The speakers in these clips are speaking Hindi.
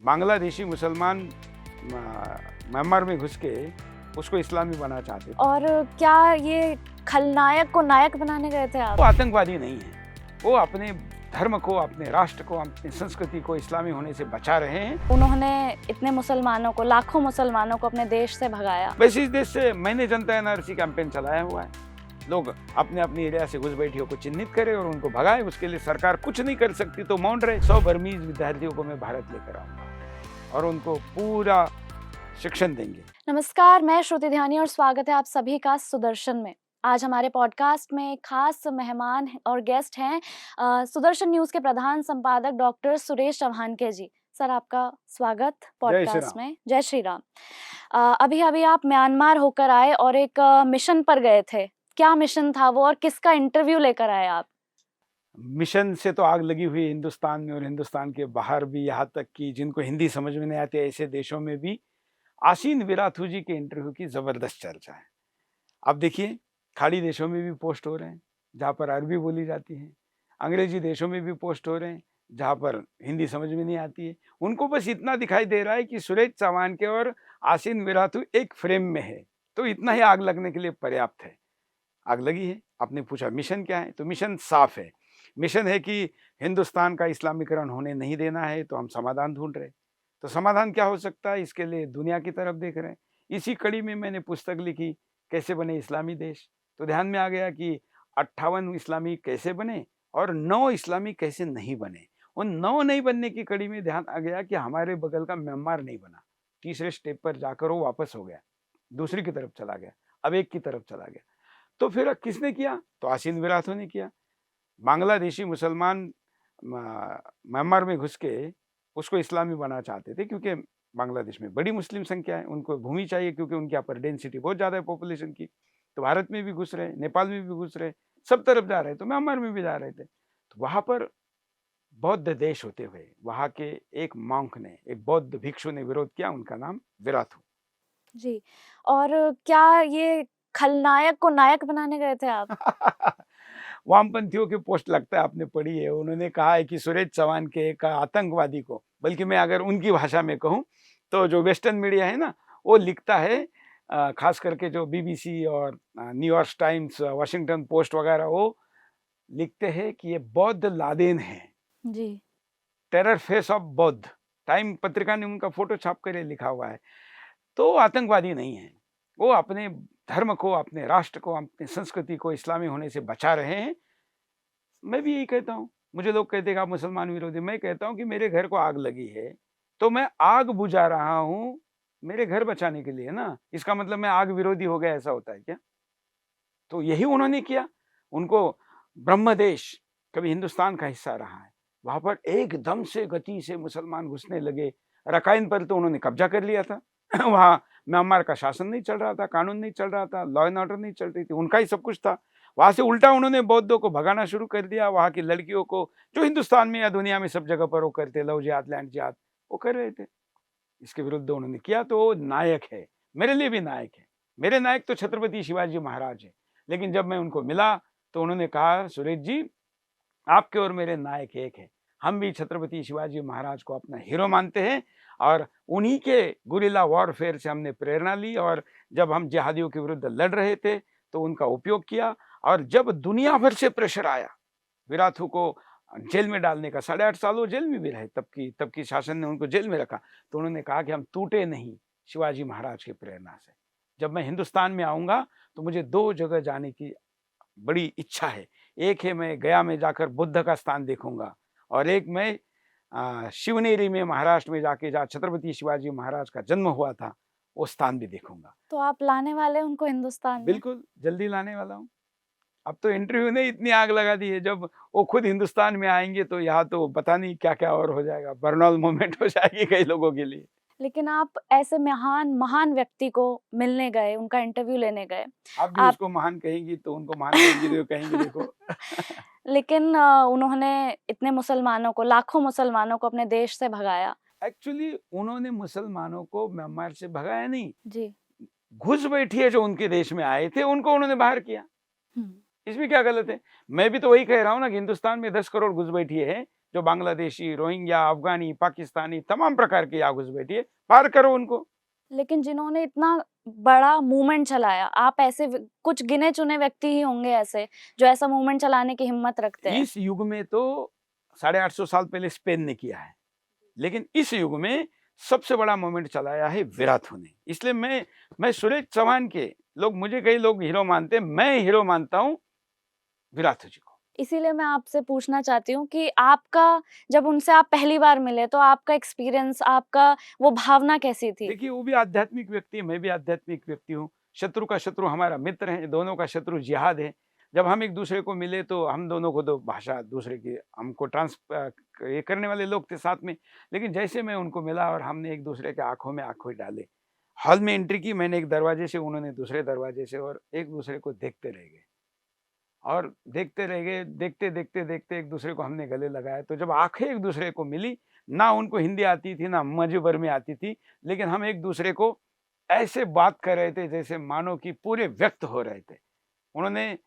बांग्लादेशी मुसलमान म्यांमार में घुस के उसको इस्लामी बनाना चाहते थे। और क्या ये खलनायक को नायक बनाने गए थे आप? वो आतंकवादी नहीं है, वो अपने धर्म को, अपने राष्ट्र को, अपनी संस्कृति को इस्लामी होने से बचा रहे हैं। उन्होंने इतने मुसलमानों को, लाखों मुसलमानों को अपने देश से भगाया। वैसे इस देश से मैंने जनता एनआरसी कैंपेन चलाया हुआ है। लोग अपने अपनी एरिया से घुसपैठियों को चिन्हित करें और उनको भगाए। उसके लिए सरकार कुछ नहीं कर सकती तो मौन रहे। 100 बर्मीज विद्यार्थियों को मैं भारत लेकर आऊंगा और उनको पूरा शिक्षण देंगे। नमस्कार, मैं श्रुति ध्यानी और स्वागत है आप सभी का सुदर्शन में। आज हमारे पॉडकास्ट में खास मेहमान और गेस्ट हैं सुदर्शन न्यूज के प्रधान संपादक डॉक्टर सुरेश चौहानके जी। सर, आपका स्वागत पॉडकास्ट में। जय श्री राम। अभी अभी आप म्यांमार होकर आए और एक मिशन पर गए थे। क्या मिशन था वो और किसका इंटरव्यू लेकर आए आप? मिशन से तो आग लगी हुई हिंदुस्तान में और हिंदुस्तान के बाहर भी, यहाँ तक कि जिनको हिंदी समझ में नहीं आती ऐसे देशों में भी आसीन विराथू जी के इंटरव्यू की जबरदस्त चर्चा है। अब देखिए, खाड़ी देशों में भी पोस्ट हो रहे हैं जहाँ पर अरबी बोली जाती है, अंग्रेजी देशों में भी पोस्ट हो रहे हैं जहाँ पर हिंदी समझ में नहीं आती है। उनको बस इतना दिखाई दे रहा है कि सुरेश चौहानके और आसीन विराथू एक फ्रेम में है, तो इतना ही आग लगने के लिए पर्याप्त है। आग लगी है। आपने पूछा मिशन क्या है, तो मिशन साफ है। मिशन है कि हिंदुस्तान का इस्लामीकरण होने नहीं देना है, तो हम समाधान ढूंढ रहे हैं। तो समाधान क्या हो सकता है, इसके लिए दुनिया की तरफ देख रहे हैं। इसी कड़ी में मैंने पुस्तक लिखी, कैसे बने इस्लामी देश। तो ध्यान में आ गया कि 58 इस्लामी कैसे बने और 9 इस्लामी कैसे नहीं बने। उन 9 नहीं बनने की कड़ी में ध्यान आ गया कि हमारे बगल का म्यांमार नहीं बना। तीसरे स्टेप पर जाकर वो वापस हो गया, दूसरी की तरफ चला गया, अब एक की तरफ चला गया। तो फिर किसने किया, तो आसीन विराथू ने किया। बांग्लादेशी मुसलमान म्यांमार में घुस के उसको इस्लामी बनाना चाहते थे, क्योंकि बांग्लादेश में बड़ी मुस्लिम संख्या है, उनको भूमि चाहिए, क्योंकि उनके यहाँ पर डेंसिटी बहुत ज़्यादा है पॉपुलेशन की। तो भारत में भी घुस रहे, नेपाल में भी घुस रहे, सब तरफ जा रहे, तो म्यांमार में भी जा रहे थे। तो वहाँ पर बौद्ध देश होते हुए वहाँ के एक मॉन्क ने, एक बौद्ध भिक्षु ने विरोध किया, उनका नाम विराथू जी। और क्या ये खलनायक को नायक बनाने गए थे आप? वामपंथियों की पोस्ट लगता है आपने पढ़ी है। उन्होंने कहा है कि सुरेश चौहानके एक आतंकवादी को, बल्कि मैं अगर उनकी भाषा में कहूँ तो जो वेस्टर्न मीडिया है ना, वो लिखता है, खास करके जो बीबीसी और न्यूयॉर्क टाइम्स, वाशिंगटन पोस्ट वगैरह, वो लिखते हैं कि ये बौद्ध लादेन है, जी। टेरर फेस ऑफ बौद्ध। टाइम पत्रिका ने उनका फोटो छाप कर लिखा हुआ है। तो आतंकवादी नहीं है, वो अपने धर्म को, अपने राष्ट्र को, अपनी संस्कृति को इस्लामी होने से बचा रहे हैं। मैं भी यही कहता हूँ। मुझे लोग कहते हैं आप मुसलमान विरोधी, मैं कहता हूँ कि मेरे घर को आग लगी है तो मैं आग बुझा रहा हूँ मेरे घर बचाने के लिए ना। इसका मतलब मैं आग विरोधी हो गया, ऐसा होता है क्या? तो यही उन्होंने किया। उनको ब्रह्मदेश कभी हिंदुस्तान का हिस्सा रहा है, वहां पर एकदम से गति से मुसलमान घुसने लगे। रकाइन पर तो उन्होंने कब्जा कर लिया था। वहां म्यांमार का शासन नहीं चल रहा था, कानून नहीं चल रहा था, लॉ एंड ऑर्डर नहीं चल रही थी, उनका ही सब कुछ था। वहां से उल्टा उन्होंने बौद्धों को भगाना शुरू कर दिया। वहां की लड़कियों को, जो हिंदुस्तान में या दुनिया में सब जगह पर वो करते, लव जिहाद, लैंड जिहाद, वो कर रहे थे। इसके विरुद्ध उन्होंने किया, तो वो नायक है, मेरे लिए भी नायक है। मेरे नायक तो छत्रपति शिवाजी महाराज है। लेकिन जब मैं उनको मिला तो उन्होंने कहा, सुरेश जी, आपके और मेरे नायक एक है। हम भी छत्रपति शिवाजी महाराज को अपना हीरो मानते हैं और उन्हीं के गुरिल्ला वॉरफेयर से हमने प्रेरणा ली। और जब हम जिहादियों के विरुद्ध लड़ रहे थे तो उनका उपयोग किया। और जब दुनिया भर से प्रेशर आया विराथू को जेल में डालने का, 8.5 साल वो जेल में भी रहे, तब की शासन ने उनको जेल में रखा, तो उन्होंने कहा कि हम टूटे नहीं शिवाजी महाराज की प्रेरणा से। जब मैं हिंदुस्तान में आऊंगा तो मुझे 2 जगह जाने की बड़ी इच्छा है। एक है मैं गया में जाकर बुद्ध का स्थान देखूंगा, और एक मैं शिवनेरी में महाराष्ट्र में जाके, जहाँ छत्रपति शिवाजी महाराज का जन्म हुआ था, वो स्थान भी देखूंगा। तो आप लाने वाले उनको हिंदुस्तान में? बिल्कुल, जल्दी लाने वाला हूँ। अब तो इंटरव्यू ने इतनी आग लगा दी है, जब वो खुद हिंदुस्तान में आएंगे तो यहाँ तो पता नहीं क्या क्या और हो जाएगा, बर्नौल मोमेंट हो जाएगी कई लोगों के लिए। लेकिन आप ऐसे महान व्यक्ति को मिलने गए, उनका इंटरव्यू लेने गए। आप भी उसको महान कहेंगी तो उनको महान कहेंगी तो कहेंगे देखो। लेकिन उन्होंने इतने मुसलमानों को, लाखों मुसलमानों को अपने देश से भगाया। एक्चुअली उन्होंने मुसलमानों को म्यांमार से भगाया नहीं, जी। घुस बैठी है जो उनके देश में आए थे उनको उन्होंने बाहर किया। इसमें क्या गलत है? मैं भी तो वही कह रहा हूँ ना कि हिंदुस्तान में 10 करोड़ घुस बैठी है, जो बांग्लादेशी, रोहिंग्या, अफगानी, पाकिस्तानी, तमाम प्रकार के यहाँ घुस बैठी है, पार करो उनको। लेकिन जिन्होंने इतना बड़ा मूवमेंट चलाया, आप ऐसे कुछ गिने चुने व्यक्ति ही होंगे ऐसे जो ऐसा मूवमेंट चलाने की हिम्मत रखते हैं। इस युग में तो 850 साल पहले स्पेन ने किया है, लेकिन इस युग में सबसे बड़ा मूवमेंट चलाया है विराथू ने। इसलिए मैं सुरेश चौहान के मुझे कई लोग हीरो मानते हैं, मैं हीरो मानता हूँ विराथू जी को। इसीलिए मैं आपसे पूछना चाहती हूँ कि आपका जब उनसे आप पहली बार मिले तो आपका एक्सपीरियंस, आपका वो भावना कैसी थी? देखिए, वो भी आध्यात्मिक व्यक्ति है, मैं भी आध्यात्मिक व्यक्ति हूँ। शत्रु का शत्रु हमारा मित्र है, दोनों का शत्रु जिहाद है। जब हम एक दूसरे को मिले तो हम दोनों को तो भाषा दूसरे की हमको ये करने वाले लोग थे साथ में, लेकिन जैसे मैं उनको मिला और हमने एक दूसरे के आंखों में आंखें डाले, हॉल में एंट्री की, मैंने एक दरवाजे से, उन्होंने दूसरे दरवाजे से, और एक दूसरे को देखते रह गए और देखते रह गए। देखते देखते देखते एक दूसरे को हमने गले लगाया। तो जब आंखें एक दूसरे को मिली, ना उनको हिंदी आती थी ना मुझे बर्मी आती थी, लेकिन हम एक दूसरे को ऐसे बात कर रहे थे जैसे मानो कि पूरे व्यक्त हो रहे थे। उन्होंने,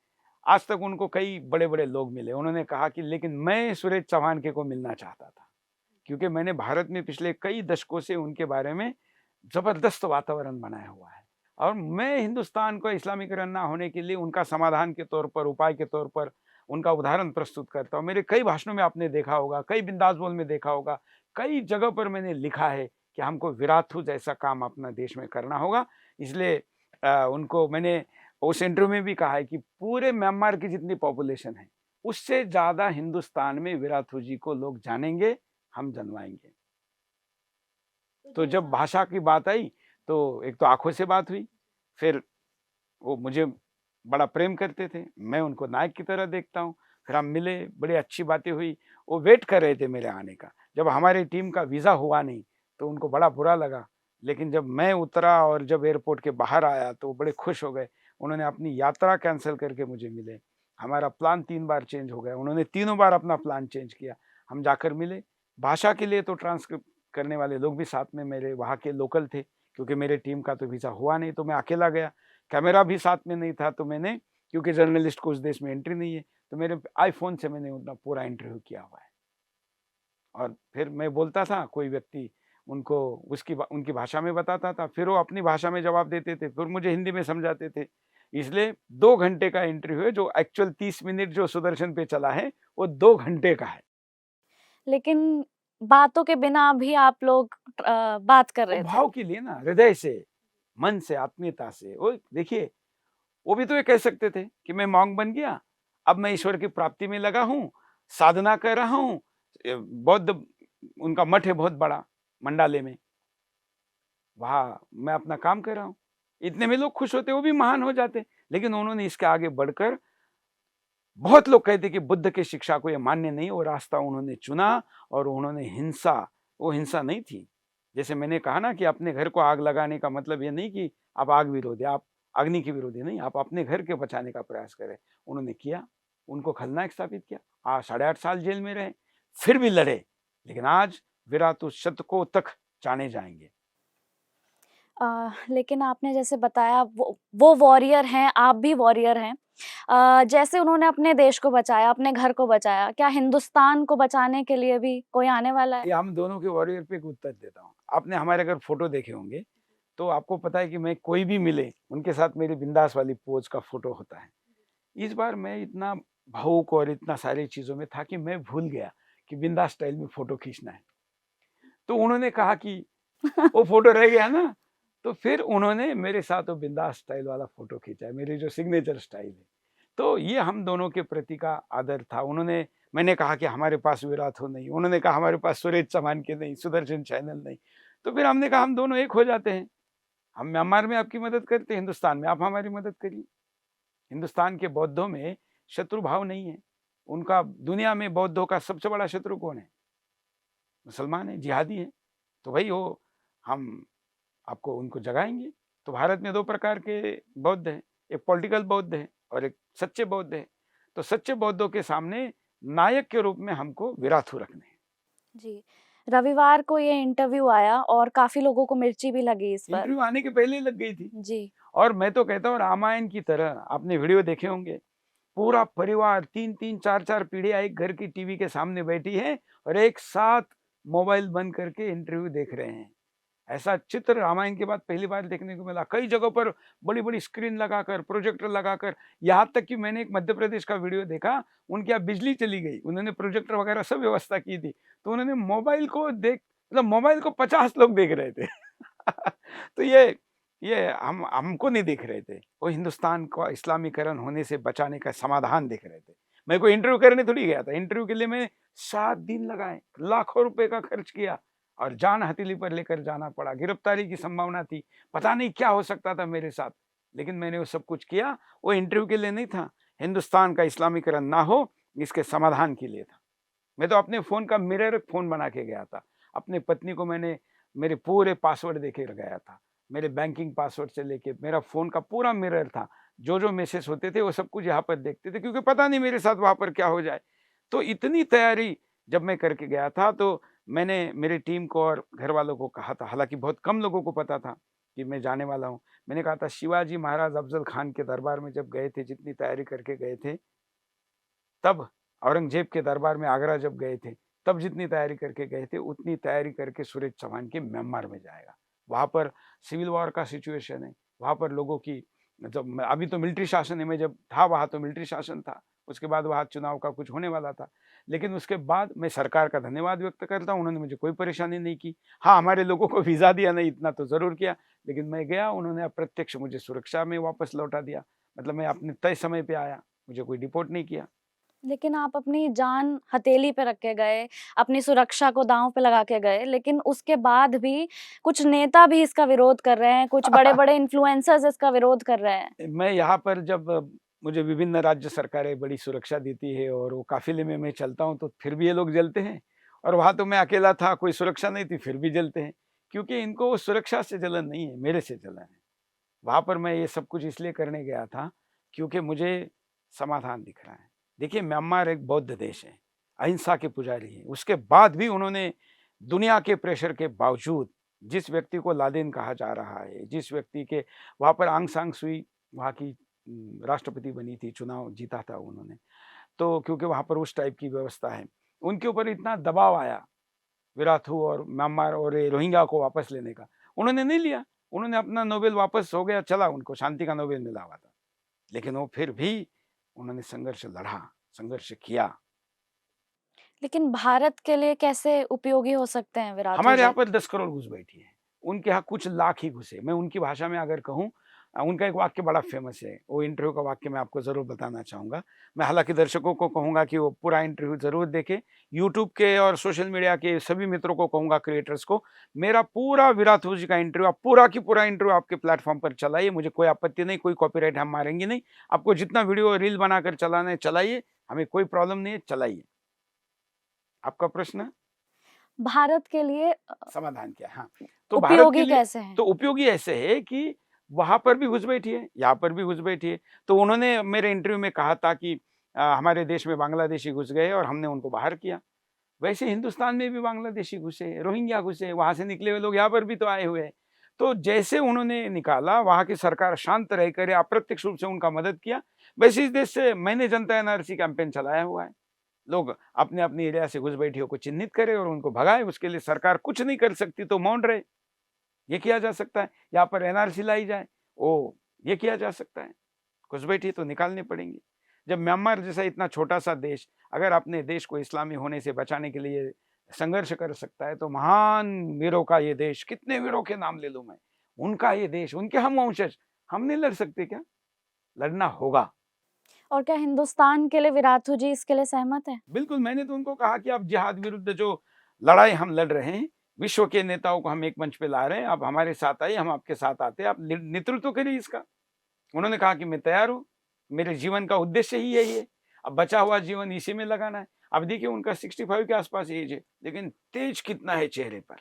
आज तक उनको कई बड़े बड़े लोग मिले, उन्होंने कहा कि लेकिन मैं सुरेश चौहान के को मिलना चाहता था, क्योंकि मैंने भारत में पिछले कई दशकों से उनके बारे में जबरदस्त वातावरण बनाया हुआ है, और मैं हिंदुस्तान को इस्लामीकरण ना होने के लिए उनका समाधान के तौर पर, उपाय के तौर पर उनका उदाहरण प्रस्तुत करता हूँ। मेरे कई भाषणों में आपने देखा होगा, कई बिंदास बोल में देखा होगा, कई जगह पर मैंने लिखा है कि हमको विराथू जैसा काम अपना देश में करना होगा। इसलिए उनको मैंने उस इंटरव्यू में भी कहा है कि पूरे म्यांमार की जितनी पॉपुलेशन है, उससे ज़्यादा हिंदुस्तान में विराथू जी को लोग जानेंगे, हम जनवाएंगे। तो जब भाषा की बात आई तो एक तो आंखों से बात हुई, फिर वो मुझे बड़ा प्रेम करते थे, मैं उनको नायक की तरह देखता हूँ। फिर हम मिले, बड़ी अच्छी बातें हुई, वो वेट कर रहे थे मेरे आने का। जब हमारी टीम का वीज़ा हुआ नहीं तो उनको बड़ा बुरा लगा, लेकिन जब मैं उतरा और जब एयरपोर्ट के बाहर आया तो वो बड़े खुश हो गए। उन्होंने अपनी यात्रा कैंसिल करके मुझे मिले। हमारा प्लान 3 बार चेंज हो गया, उन्होंने तीनों बार अपना प्लान चेंज किया। हम जाकर मिले। भाषा के लिए तो ट्रांसक्रिप्ट करने वाले लोग भी साथ में मेरे वहाँ के लोकल थे, क्योंकि मेरे टीम का तो वीज़ा हुआ नहीं तो मैं अकेला गया। कैमरा भी साथ में नहीं था, तो मैंने, क्योंकि जर्नलिस्ट को उस देश में एंट्री नहीं है, तो मेरे आईफोन से मैंने उनका पूरा इंटरव्यू किया हुआ है। और फिर मैं बोलता था, कोई व्यक्ति उनको उनकी भाषा में बताता था, फिर वो अपनी भाषा में जवाब देते थे, फिर मुझे हिंदी में समझाते थे। इसलिए 2 घंटे का इंटरव्यू है, जो एक्चुअल 30 मिनट जो सुदर्शन पे चला है, वो 2 घंटे का है। लेकिन बातों के बिना भी आप लोग बात कर वो रहे थे। भाव के लिए ना, हृदय से, मन से, आत्मीयता से। वो देखिए, वो भी तो ये कह सकते थे कि मैं मॉन्क बन गया, अब मैं ईश्वर की प्राप्ति में लगा हूँ, साधना कर रहा हूँ। बौद्ध, उनका मठ है बहुत बड़ा मंडाले में, वहाँ मैं अपना काम कर रहा हूँ। इतने में लोग खुश होते, वो भी महान हो जाते। लेकिन उन्होंने इसके आगे बढ़कर, बहुत लोग कहते कि बुद्ध की शिक्षा को ये मान्य नहीं, वो रास्ता उन्होंने चुना, और उन्होंने हिंसा, वो हिंसा नहीं थी। जैसे मैंने कहा ना कि अपने घर को आग लगाने का मतलब ये नहीं कि आप आग विरोधी, आप अग्नि के विरोधी नहीं, आप अपने घर के बचाने का प्रयास करें। उन्होंने किया, उनको खलनायक स्थापित किया। आज 8.5 साल जेल में रहे, फिर भी लड़े, लेकिन आज विराटू शतकों तक जाने जाएंगे। लेकिन आपने जैसे बताया वो वॉरियर हैं, आप भी वॉरियर हैं। जैसे उन्होंने अपने देश को बचाया, अपने घर को बचाया, क्या हिंदुस्तान को बचाने के लिए भी कोई आने वाला है? ये हम दोनों के वॉरियर पे एक उत्तर देता हूँ। आपने हमारे अगर फोटो देखे होंगे तो आपको पता है कि मैं कोई भी मिले, उनके साथ मेरी बिंदास वाली पोज का फोटो होता है। इस बार मैं इतना भावुक और इतना सारी चीज़ों में था कि मैं भूल गया कि बिंदास स्टाइल में फ़ोटो खींचना है। तो उन्होंने कहा कि वो फ़ोटो रह गया ना, तो फिर उन्होंने मेरे साथ वो बिंदास स्टाइल वाला फ़ोटो खींचा है, मेरी जो सिग्नेचर स्टाइल है। तो ये हम दोनों के प्रति का आदर था। मैंने कहा कि हमारे पास विराथू नहीं, उन्होंने कहा हमारे पास सुरेश चौहान के नहीं, सुदर्शन चैनल नहीं। तो फिर हमने कहा हम दोनों एक हो जाते हैं। हम म्यांमार में आपकी मदद करते हैं, हिंदुस्तान में आप हमारी मदद करिए। हिंदुस्तान के बौद्धों में शत्रु भाव नहीं है। उनका दुनिया में बौद्धों का सबसे बड़ा शत्रु कौन है? मुसलमान है, जिहादी है। तो भाई वो, हम आपको उनको जगाएंगे। तो भारत में 2 प्रकार के बौद्ध हैं, एक पॉलिटिकल बौद्ध है और एक सच्चे बौद्ध है। तो सच्चे बौद्धों के सामने नायक के रूप में हमको विराथू रखने हैं। जी। रविवार को ये इंटरव्यू आया और काफ़ी लोगों को मिर्ची भी लगी इस पर। इंटरव्यू आने के पहले ही लग गई थी। जी। और मैं तो कहता हूँ रामायण की तरह, आपने वीडियो देखे होंगे, पूरा परिवार 3-3 4-4 पीढ़ियां एक घर की टीवी के सामने बैठी है और एक साथ मोबाइल बंद करके इंटरव्यू देख रहे हैं। ऐसा चित्र रामायण के बाद पहली बार देखने को मिला। कई जगहों पर बड़ी-बड़ी स्क्रीन लगाकर, प्रोजेक्टर लगाकर, यहाँ तक कि मैंने एक मध्य प्रदेश का वीडियो देखा, उनके यहाँ बिजली चली गई, उन्होंने प्रोजेक्टर वगैरह सब व्यवस्था की थी, तो उन्होंने मोबाइल को मतलब मोबाइल को 50 लोग देख रहे थे। तो ये हमको नहीं देख रहे थे, वो हिंदुस्तान को इस्लामीकरण होने से बचाने का समाधान देख रहे थे। मैं कोई इंटरव्यू करने थोड़ी गया था, इंटरव्यू के लिए मैंने 7 दिन लगाए, लाखों रुपए का खर्च किया और जान हथेली पर लेकर जाना पड़ा। गिरफ्तारी की संभावना थी, पता नहीं क्या हो सकता था मेरे साथ, लेकिन मैंने वो सब कुछ किया। वो इंटरव्यू के लिए नहीं था, हिंदुस्तान का इस्लामीकरण ना हो इसके समाधान के लिए था। मैं तो अपने फ़ोन का मिरर फ़ोन बना के गया था। अपनी पत्नी को मैंने मेरे पूरे पासवर्ड दे के गया था। मेरे बैंकिंग पासवर्ड से लेके मेरा फ़ोन का पूरा मिरर था। जो मैसेज होते थे वो सब कुछ यहाँ पर देखते थे, क्योंकि पता नहीं मेरे साथ वहाँ पर क्या हो जाए। तो इतनी तैयारी जब मैं करके गया था, तो मैंने मेरी टीम को और घरवालों को कहा था, हालाँकि बहुत कम लोगों को पता था कि मैं जाने वाला हूँ। मैंने कहा था शिवाजी महाराज अफ़ज़ल खान के दरबार में जब गए थे, जितनी तैयारी करके गए थे, तब औरंगज़ेब के दरबार में आगरा जब गए थे, तब जितनी तैयारी करके गए थे, उतनी तैयारी करके सुरेश चौहान के म्यांमार में जाएगा। वहाँ पर सिविल वॉर का सिचुएशन है, वहाँ पर लोगों की मतलब अभी तो मिलिट्री शासन है, मैं जब था वहाँ तो मिलिट्री शासन था, उसके बाद वहाँ चुनाव का कुछ होने वाला था। लेकिन उसके बाद मैं सरकार का धन्यवाद व्यक्त करता हूँ, उन्होंने मुझे कोई परेशानी नहीं की। हाँ, हमारे लोगों को वीज़ा दिया नहीं, इतना तो ज़रूर किया, लेकिन मैं गया, उन्होंने अप्रत्यक्ष मुझे सुरक्षा में वापस लौटा दिया। मतलब मैं अपने तय समय पे आया, मुझे कोई डिपोर्ट नहीं किया। लेकिन आप अपनी जान हथेली पे रख के गए, अपनी सुरक्षा को दाँव पे लगा के गए, लेकिन उसके बाद भी कुछ नेता भी इसका विरोध कर रहे हैं, कुछ बड़े-बड़े इन्फ्लुएंसर्स इसका विरोध कर रहे हैं। मैं यहाँ पर जब मुझे विभिन्न राज्य सरकारें बड़ी सुरक्षा देती है और वो काफ़िले में मैं चलता हूँ, तो फिर भी ये लोग जलते हैं। और वहाँ तो मैं अकेला था, कोई सुरक्षा नहीं थी, फिर भी जलते हैं, क्योंकि इनको सुरक्षा से जलन नहीं है, मेरे से जलन है। वहाँ पर मैं ये सब कुछ इसलिए करने गया था, क्योंकि मुझे समाधान दिख रहा है। देखिए, म्यांमार एक बौद्ध देश है, अहिंसा के पुजारी हैं, उसके बाद भी उन्होंने दुनिया के प्रेशर के बावजूद, जिस व्यक्ति को लादेन कहा जा रहा है, जिस व्यक्ति के वहाँ पर आंग सान सुई वहाँ की राष्ट्रपति बनी थी, चुनाव जीता था उन्होंने, तो क्योंकि वहाँ पर उस टाइप की व्यवस्था है, उनके ऊपर इतना दबाव आया विराथू और म्यांमार और ये रोहिंग्या को वापस लेने का, उन्होंने नहीं लिया। उन्होंने अपना नोबेल वापस हो गया, चला, उनको शांति का नोबेल मिला हुआ था, लेकिन वो फिर भी उन्होंने संघर्ष लड़ा, संघर्ष किया। लेकिन भारत के लिए कैसे उपयोगी हो सकते हैं विराथू हमारे जी? यहाँ पर 10 करोड़ घुस बैठी है, उनके यहाँ कुछ लाख ही घुसे। मैं उनकी भाषा में अगर कहूँ, उनका एक वाक्य बड़ा फेमस है, वो इंटरव्यू का वाक्य मैं आपको ज़रूर बताना चाहूँगा। मैं हालाँकि दर्शकों को कहूँगा कि वो पूरा इंटरव्यू ज़रूर देखें। यूट्यूब के और सोशल मीडिया के सभी मित्रों को कहूँगा, क्रिएटर्स को, मेरा पूरा विराथू जी का इंटरव्यू, आप पूरा की पूरा इंटरव्यू आपके प्लेटफ़ॉर्म पर चलाइए, मुझे कोई आपत्ति नहीं, कोई कॉपीराइट हम मारेंगे नहीं। आपको जितना वीडियो रील बनाकर चलाना है चलाइए, हमें कोई प्रॉब्लम नहीं है, चलाइए। आपका प्रश्न? भारत के लिए समाधान क्या है? हाँ, तो भारत के उपयोगी लिए कैसे हैं? तो उपयोगी ऐसे है कि वहाँ पर भी घुस बैठी है, यहाँ पर भी घुस बैठी है। तो उन्होंने मेरे इंटरव्यू में कहा था कि हमारे देश में बांग्लादेशी घुस गए और हमने उनको बाहर किया। वैसे हिंदुस्तान में भी बांग्लादेशी घुसे, रोहिंग्या घुसे, वहाँ से निकले हुए लोग यहाँ पर भी तो आए हुए हैं। तो जैसे उन्होंने निकाला, वहाँ की सरकार शांत रहकर अप्रत्यक्ष रूप से उनका मदद किया, वैसे इस देश से मैंने जनता एनआरसी कैंपेन चलाया हुआ है। लोग अपने अपनी एरिया से घुसपैठियों को चिन्हित करें और उनको भगाए, उसके लिए सरकार कुछ नहीं कर सकती तो मौन रहे, ये किया जा सकता है। यहाँ पर एनआरसी लाई जाए, ये किया जा सकता है। घुसपैठी तो निकालने पड़ेंगे। जब म्यांमार जैसा इतना छोटा सा देश अगर अपने देश को इस्लामी होने से बचाने के लिए संघर्ष कर सकता है, तो महान वीरों का ये देश, कितने वीरों के नाम ले लूं मैं, उनका ये देश, उनके हम वंशज, हम नहीं लड़ सकते क्या? लड़ना होगा। और क्या हिंदुस्तान के लिए विराथू जी इसके लिए सहमत हैं? बिल्कुल, मैंने तो उनको कहा कि अब जिहाद विरुद्ध जो लड़ाई हम लड़ रहे हैं, विश्व के नेताओं को हम एक मंच पे ला रहे हैं, आप हमारे साथ आइए, हम आपके साथ आते हैं, आप नेतृत्व करिए इसका। उन्होंने कहा कि मैं तैयार हूँ, मेरे जीवन का उद्देश्य ही यही है, अब बचा हुआ जीवन इसी में लगाना है। अब देखिए, उनका 65 के आसपास एज है, लेकिन तेज कितना है चेहरे पर।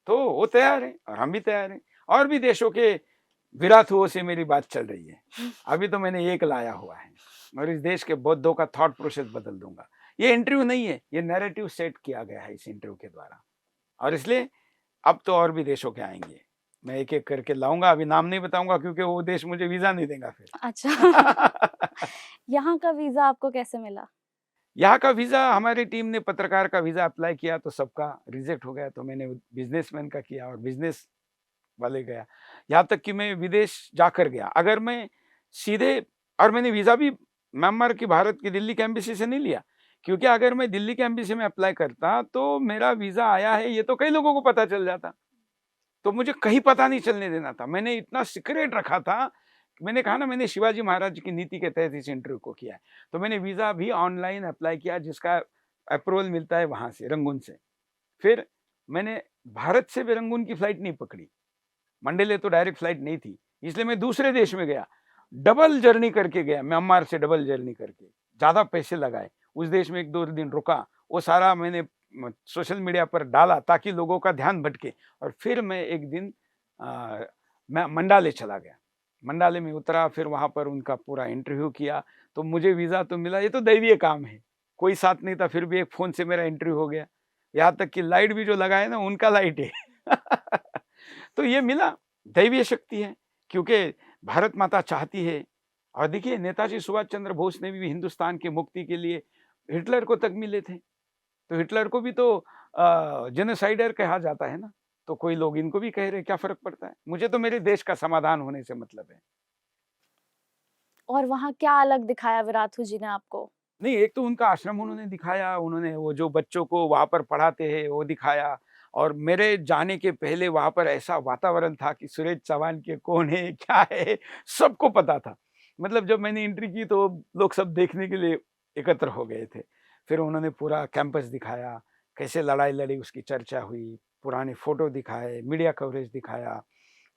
तो वो तैयार है और हम भी तैयार हैं। और भी देशों के विराथुओं से मेरी बात चल रही है। अभी तो मैंने एक लाया हुआ है और इस देश के बौद्धों का थॉट प्रोसेस बदल दूंगा। ये इंटरव्यू नहीं है, ये नैरेटिव सेट किया गया है इस इंटरव्यू के द्वारा, और इसलिए अब तो और भी देशों के आएंगे। मैं एक-एक करके लाऊँगा, अभी नाम नहीं बताऊँगा क्योंकि वो देश मुझे वीज़ा नहीं देगा फिर। अच्छा। यहाँ का वीज़ा आपको कैसे मिला? यहाँ का वीज़ा हमारी टीम ने पत्रकार का वीज़ा अप्लाई किया तो सबका रिजेक्ट हो गया, तो मैंने बिज़नेसमैन का किया और बिज़नेस वाले गया। यहाँ तक कि मैं विदेश जाकर गया। अगर मैं सीधे और मैंने वीज़ा भी म्यांमार की भारत की दिल्ली की एम्बेसी से नहीं लिया, क्योंकि अगर मैं दिल्ली की एम्बेसी में अप्लाई करता तो मेरा वीज़ा आया है ये तो कई लोगों को पता चल जाता। तो मुझे कहीं पता नहीं चलने देना था। मैंने इतना सीक्रेट रखा था, मैंने कहा ना मैंने शिवाजी महाराज की नीति के तहत इस इंटरव्यू को किया है। तो मैंने वीज़ा भी ऑनलाइन अप्लाई किया जिसका अप्रूवल मिलता है वहाँ से, रंगून से। फिर मैंने भारत से भी रंगून की फ्लाइट नहीं पकड़ी। मंडेले तो डायरेक्ट फ्लाइट नहीं थी, इसलिए मैं दूसरे देश में गया। डबल जर्नी करके गया, म्यांमार से डबल जर्नी करके। ज़्यादा पैसे लगाए, उस देश में 1-2 दिन रुका। वो सारा मैंने सोशल मीडिया पर डाला ताकि लोगों का ध्यान भटके और फिर मैं एक दिन मैं मंडाले चला गया। मंडाले में उतरा, फिर वहाँ पर उनका पूरा इंटरव्यू किया, तो मुझे वीज़ा तो मिला। ये तो दैवीय काम है, कोई साथ नहीं था, फिर भी एक फ़ोन से मेरा इंटरव्यू हो गया। यहाँ तक कि लाइट भी जो लगा है ना, उनका लाइट है। तो ये मिला, दैवीय शक्ति है, क्योंकि भारत माता चाहती है। और देखिए नेताजी सुभाष चंद्र बोस ने भी हिंदुस्तान की मुक्ति के लिए हिटलर को तक मिले थे, तो हिटलर को भी तो जेनोसाइडर कहा जाता है ना, तो कोई लोग इनको भी कह रहे, क्या फ़र्क पड़ता है? मुझे तो मेरे देश का समाधान होने से मतलब है। और वहाँ क्या अलग दिखाया विराथू जी ने आपको? नहीं, एक तो उनका आश्रम उन्होंने दिखाया, उन्होंने वो जो बच्चों को वहाँ पर पढ़ाते हैं वो दिखाया। और मेरे जाने के पहले वहाँ पर ऐसा वातावरण था कि सुरेश चौहान के कौन है, क्या है, सबको पता था। मतलब जब मैंने एंट्री की तो लोग सब देखने के लिए एकत्र हो गए थे। फिर उन्होंने पूरा कैंपस दिखाया, कैसे लड़ाई लड़ी उसकी चर्चा हुई, पुराने फ़ोटो दिखाए, मीडिया कवरेज दिखाया।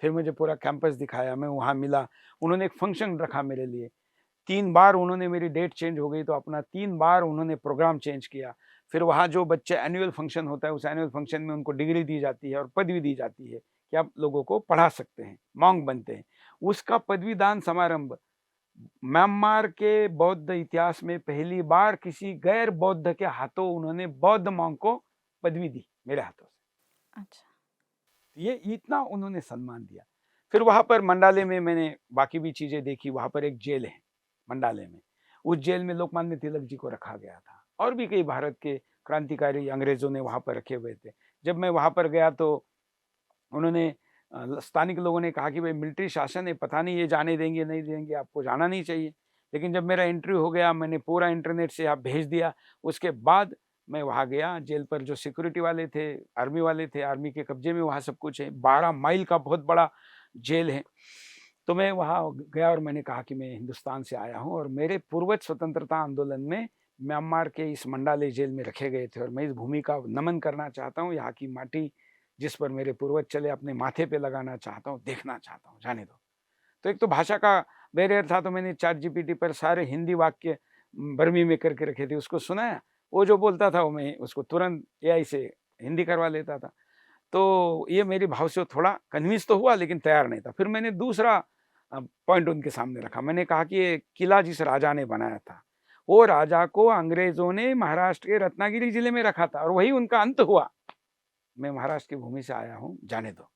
फिर मुझे पूरा कैंपस दिखाया, मैं वहाँ मिला, उन्होंने एक फंक्शन रखा मेरे लिए। 3 बार उन्होंने मेरी डेट चेंज हो गई तो अपना 3 बार उन्होंने प्रोग्राम चेंज किया। फिर वहाँ जो बच्चे एनुअल फंक्शन होता है, उस एनुअल फंक्शन में उनको डिग्री दी जाती है और पदवी दी जाती है कि आप लोगों को पढ़ा सकते हैं, मॉन्क बनते हैं। उसका पदवीदान समारंभ म्यांमार के बौद्ध इतिहास में पहली बार किसी गैर बौद्ध के हाथों उन्होंने बौद्ध मॉन्क को पदवी दी, मेरे हाथों से। अच्छा। ये इतना उन्होंने सम्मान दिया। फिर वहाँ पर मंडाले में मैंने बाकी भी चीज़ें देखी, वहाँ पर एक जेल है मंडाले में। उस जेल में लोकमान्य तिलक जी को रखा गया था और भी कई भारत के क्रांतिकारी अंग्रेज़ों ने वहाँ पर रखे हुए थे। जब मैं वहाँ पर गया तो उन्होंने स्थानिक लोगों ने कहा कि भाई मिलिट्री शासन है, पता नहीं ये जाने देंगे, नहीं देंगे, आपको जाना नहीं चाहिए। लेकिन जब मेरा इंटरव्यू हो गया, मैंने पूरा इंटरनेट से आप भेज दिया, उसके बाद मैं वहाँ गया। जेल पर जो सिक्योरिटी वाले थे, आर्मी वाले थे, आर्मी के कब्जे में वहाँ सब कुछ है। 12 माइल का बहुत बड़ा जेल है। तो मैं वहाँ गया और मैंने कहा कि मैं हिंदुस्तान से आया हूँ और मेरे पूर्वज स्वतंत्रता आंदोलन में म्यांमार के इस मंडाले जेल में रखे गए थे और मैं इस भूमि का नमन करना चाहता हूँ। यहाँ की माटी जिस पर मेरे पूर्वज चले अपने माथे पे लगाना चाहता हूँ, देखना चाहता हूँ, जाने दो। तो एक तो भाषा का बैरियर था, तो मैंने चैट जीपीटी पर सारे हिंदी वाक्य बर्मी में करके रखे थे, उसको सुनाया। वो जो बोलता था वो मैं उसको तुरंत एआई से हिंदी करवा लेता था। तो ये मेरी भाव से थोड़ा कन्विंस तो हुआ लेकिन तैयार नहीं था। फिर मैंने दूसरा पॉइंट उनके सामने रखा। मैंने कहा कि ये किला जिस राजा ने बनाया था, वो राजा को अंग्रेज़ों ने महाराष्ट्र के रत्नागिरी जिले में रखा था और वही उनका अंत हुआ। मैं महाराष्ट्र की भूमि से आया हूँ, जाने दो।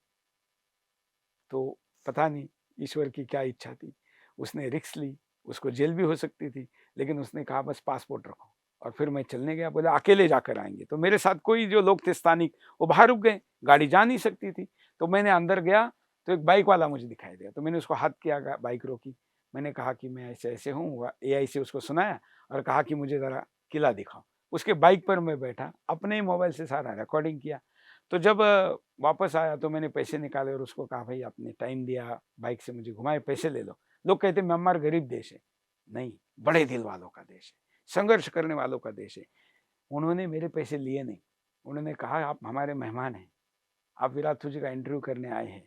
तो पता नहीं ईश्वर की क्या इच्छा थी, उसने रिस्क ली, उसको जेल भी हो सकती थी, लेकिन उसने कहा बस पासपोर्ट रखो। और फिर मैं चलने गया, बोला अकेले जाकर आएंगे। तो मेरे साथ कोई जो लोग थे स्थानिक, वो बाहर रुक गए, गाड़ी जा नहीं सकती थी। तो मैंने अंदर गया तो एक बाइक वाला मुझे दिखाई दिया, तो मैंने उसको हाथ किया, बाइक रोकी। मैंने कहा कि मैं ऐसे ऐसे हूँ, एआई से उसको सुनाया और कहा कि मुझे ज़रा किला दिखाओ। उसके बाइक पर मैं बैठा, अपने ही मोबाइल से सारा रिकॉर्डिंग किया। तो जब वापस आया तो मैंने पैसे निकाले और उसको कहा भाई आपने टाइम दिया, बाइक से मुझे घुमाए, पैसे ले लो। लोग कहते म्यांमार गरीब देश है, नहीं, बड़े दिल वालों का देश है, संघर्ष करने वालों का देश है। उन्होंने मेरे पैसे लिए नहीं, उन्होंने कहा आप हमारे मेहमान हैं, आप विराथू जी का इंटरव्यू करने आए हैं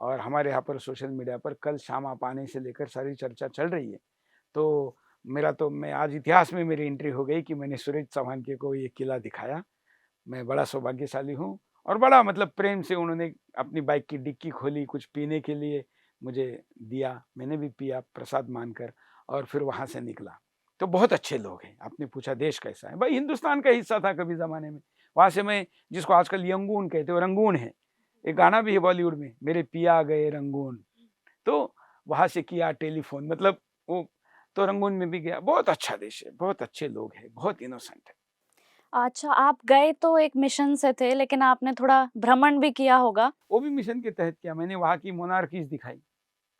और हमारे यहाँ पर सोशल मीडिया पर कल शाम आप आने से लेकर सारी चर्चा चल रही है। तो मैं आज इतिहास में मेरी एंट्री हो गई कि मैंने सुरेश चौहान के को ये किला दिखाया। मैं बड़ा सौभाग्यशाली हूँ। और बड़ा मतलब प्रेम से उन्होंने अपनी बाइक की डिक्की खोली, कुछ पीने के लिए मुझे दिया, मैंने भी पिया प्रसाद मानकर और फिर वहाँ से निकला। तो बहुत अच्छे लोग हैं। आपने पूछा देश कैसा है, भाई हिंदुस्तान का हिस्सा था कभी ज़माने में। वहाँ से मैं, जिसको आजकल यंगून कहते हो, रंगून है, एक गाना भी है बॉलीवुड में, मेरे पिया गए रंगून, तो वहाँ से किया टेलीफोन, मतलब वो तो रंगून में भी गया। बहुत अच्छा देश है, बहुत अच्छे लोग हैं, बहुत इनोसेंट है। अच्छा, आप गए तो एक मिशन से थे, लेकिन आपने थोड़ा भ्रमण भी किया होगा। वो भी मिशन के तहत किया। मैंने वहाँ की मोनार्कीज़ दिखाई।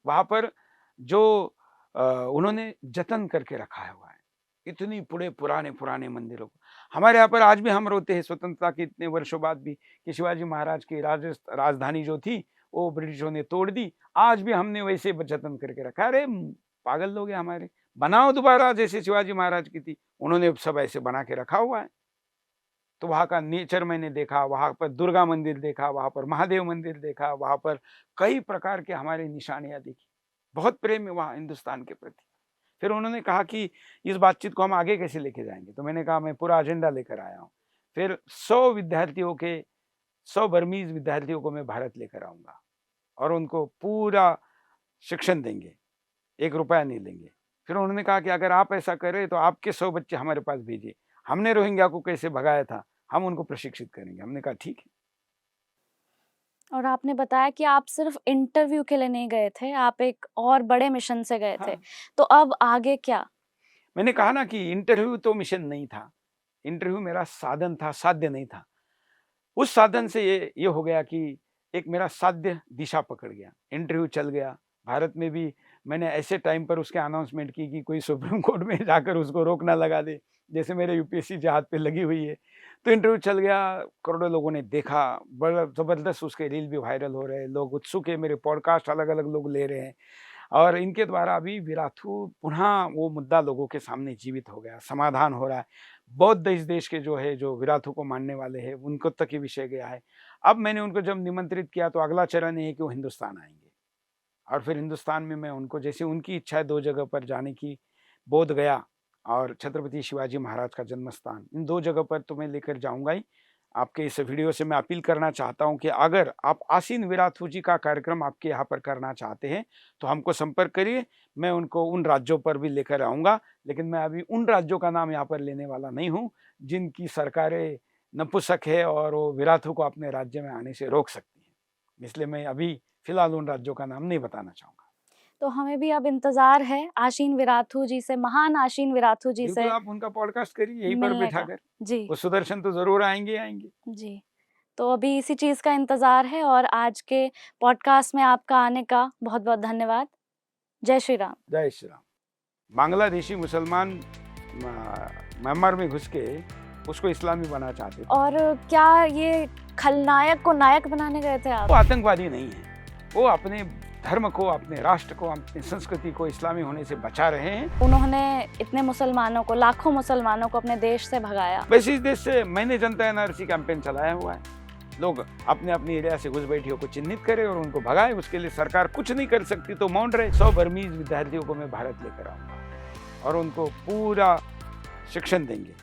वहाँ पर जो उन्होंने जतन करके रखा हुआ है, इतनी पुराने मंदिरों को। हमारे यहाँ पर आज भी हम रोते हैं स्वतंत्रता के इतने वर्षों बाद भी कि शिवाजी महाराज की राजधानी जो थी वो ब्रिटिशों ने तोड़ दी। आज भी हमने वैसे जतन करके रखा। अरे पागल लोग हैं हमारे, बनाओ दोबारा जैसे शिवाजी महाराज की थी। उन्होंने सब ऐसे बना के रखा हुआ है। तो वहाँ का नेचर मैंने देखा, वहाँ पर दुर्गा मंदिर देखा, वहाँ पर महादेव मंदिर देखा, वहाँ पर कई प्रकार के हमारे निशानियाँ देखी। बहुत प्रेम है वहाँ हिंदुस्तान के प्रति। फिर उन्होंने कहा कि इस बातचीत को हम आगे कैसे लेके जाएंगे, तो मैंने कहा मैं पूरा एजेंडा लेकर आया हूँ। फिर 100 बर्मीज विद्यार्थियों को मैं भारत लेकर आऊँगा और उनको पूरा शिक्षण देंगे, 1 रुपया नहीं लेंगे। फिर उन्होंने कहा कि अगर आप ऐसा करें तो आपके 100 बच्चे हमारे पास भेजिए। हमने रोहिंग्या को कैसे भगाया था, हम उनको प्रशिक्षित करेंगे। हमने कहा ठीक है। और आपने बताया कि आप सिर्फ इंटरव्यू के लिए नहीं गए थे, आप एक और बड़े मिशन से गए थे। हाँ। तो अब आगे क्या? मैंने कहा ना कि इंटरव्यू तो मिशन नहीं था, इंटरव्यू मेरा साधन था, साध्य नहीं था। उस साधन से ये हो गया कि एक मेरा साध्य दिशा पकड़ गया, इंटरव्यू चल गया। भारत में भी मैंने ऐसे टाइम पर उसके अनाउंसमेंट की कि कोई सुप्रीम कोर्ट में जाकर उसको रोक ना लगा दे, जैसे मेरे यूपीएससी जहाज पे लगी हुई है। तो इंटरव्यू चल गया, करोड़ों लोगों ने देखा, बड़ा ज़बरदस्त उसके रील भी वायरल हो रहे हैं, लोग उत्सुक है, मेरे पॉडकास्ट अलग-अलग लोग ले रहे हैं। और इनके द्वारा अभी विराथू पुनः वो मुद्दा लोगों के सामने जीवित हो गया, समाधान हो रहा है। बौद्ध इस देश के जो है, जो विराथू को मानने वाले हैं, उनको तक ये विषय गया है। अब मैंने उनको जब निमंत्रित किया तो अगला चरण ये है कि वो हिंदुस्तान आएँगे और फिर हिंदुस्तान में मैं उनको, जैसे उनकी इच्छा है 2 जगह पर जाने की, बोध गया और छत्रपति शिवाजी महाराज का जन्म स्थान, इन 2 जगह पर तो मैं लेकर जाऊँगा ही। आपके इस वीडियो से मैं अपील करना चाहता हूँ कि अगर आप आसीन विराथू जी का कार्यक्रम आपके यहाँ पर करना चाहते हैं, तो हमको संपर्क करिए। मैं उनको उन राज्यों पर भी लेकर आऊँगा, लेकिन मैं अभी उन राज्यों का नाम यहाँ पर लेने वाला नहीं हूँ, जिनकी सरकारें नपुंसक है और वो विराथू को अपने राज्य में आने से रोक सकती हैं। इसलिए मैं अभी फिलहाल उन राज्यों का नाम नहीं बताना चाहूँगा। तो हमें भी अब इंतज़ार है आशीन विराथू जी से, महान आशीन विराथू जी बिल्कुल, से आप उनका पॉडकास्ट करिए यहीं पर मिलने का। बैठाकर। जी, वो सुदर्शन तो ज़रूर आएँगे ही आएँगे। जी। तो अभी इसी चीज़ का इंतज़ार है और आज के पॉडकास्ट में आपका आने का बहुत-बहुत धन्यवाद। जय श्री राम। जय श्री राम। बांग्लादेशी मुसलमान म्यांमार में घुस के उसको इस्लामी बनाना चाहते थे। और क्या ये खलनायक को नायक बनाने गए थे आप? वो आतंकवादी नहीं है, वो अपने धर्म को, अपने राष्ट्र को, अपनी संस्कृति को इस्लामी होने से बचा रहे हैं। उन्होंने इतने मुसलमानों को, लाखों मुसलमानों को अपने देश से भगाया। वैसे इस देश से मैंने जनता एनआरसी कैंपेन चलाया हुआ है। लोग अपने अपनी एरिया से घुसपैठियों को चिन्हित करें और उनको भगाए। उसके लिए सरकार कुछ नहीं कर सकती तो मौन रहे। 100 बर्मीज विद्यार्थियों को मैं भारत लेकर आऊँगा और उनको पूरा शिक्षण देंगे,